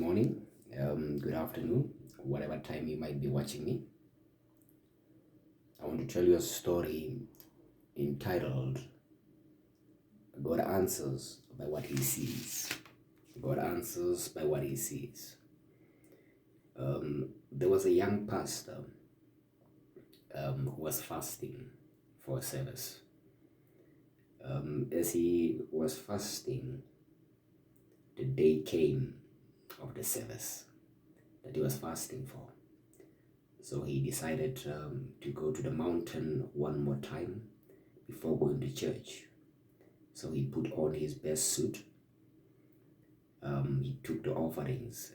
morning, good afternoon, whatever time you might be watching me. I want to tell you a story entitled God Answers by What He Sees. God answers by what He sees. There was a young pastor who was fasting for a service. As he was fasting, the day came of the service that he was fasting for. So he decided to go to the mountain one more time before going to church. So he put on his best suit. He took the offerings,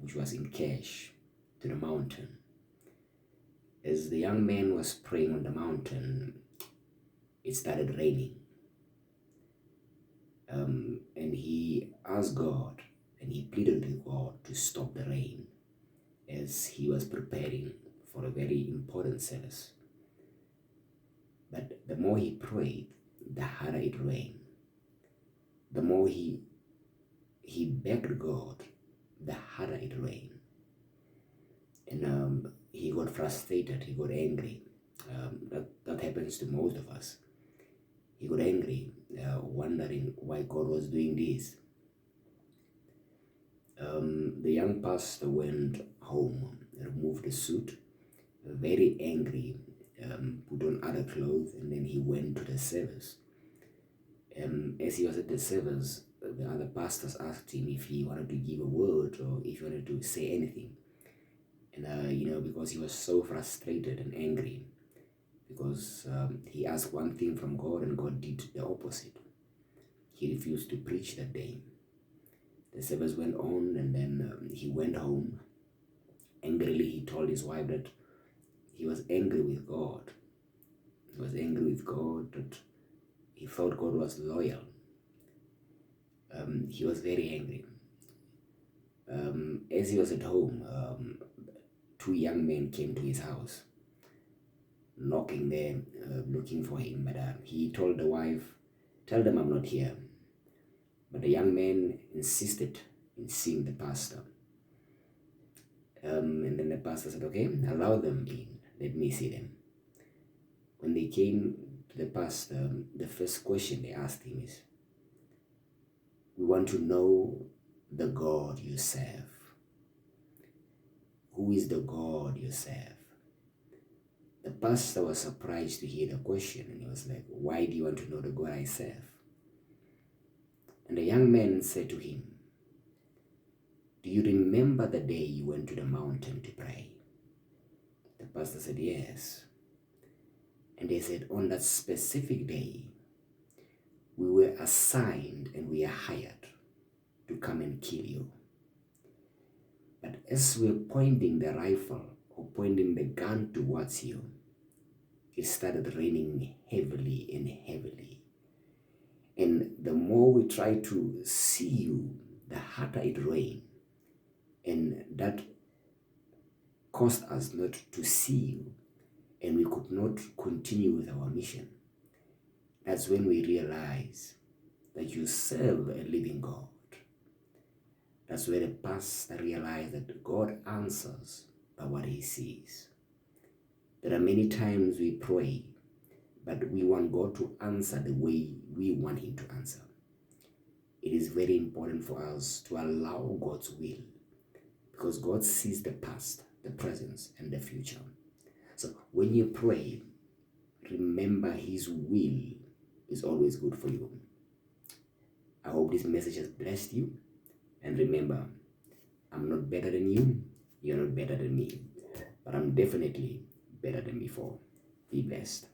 which was in cash, to the mountain. As the young man was praying on the mountain, it started raining. And he asked God, and he pleaded with God to stop the rain as he was preparing for a very important service. But the more he prayed, the harder it rained. The more he begged God, the harder it rained. And he got frustrated, he got angry. That happens to most of us. He got angry, wondering why God was doing this. The young pastor went home, removed the suit, very angry, put on other clothes, and then he went to the service. As he was at the service, the other pastors asked him if he wanted to give a word or if he wanted to say anything. And because he was so frustrated and angry, because he asked one thing from God and God did the opposite. He refused to preach that day. The service went on, and then he went home. Angrily, he told his wife that he was angry with God. He was angry with God, that he thought God was loyal. He was very angry. As he was at home, two young men came to his house, knocking there, looking for him. But he told the wife, "Tell them I'm not here." But the young man insisted in seeing the pastor. And then the pastor said, "Okay, allow them in. Let me see them." When they came to the pastor, the first question they asked him is, "We want to know the God you serve. Who is the God you serve?" The pastor was surprised to hear the question, and he was like, "Why do you want to know the God I serve?" And the young man said to him, "Do you remember the day you went to the mountain to pray?" The pastor said, "Yes." And they said, "On that specific day, we were assigned and we are hired to come and kill you. But as we were pointing the rifle or pointing the gun towards you, it started raining heavily and heavily. And the more we tried to see you, the harder it rained. And that caused us not to see you, and we could not continue with our mission." That's when we realize that you serve a living God. That's where the pastor realized that God answers by what he sees. There are many times we pray, but we want God to answer the way we want him to answer. It is very important for us to allow God's will, because God sees the past, the present, and the future. So when you pray, remember his will is always good for you. I hope this message has blessed you. And remember, I'm not better than you, you're not better than me, but I'm definitely better than before. Be blessed.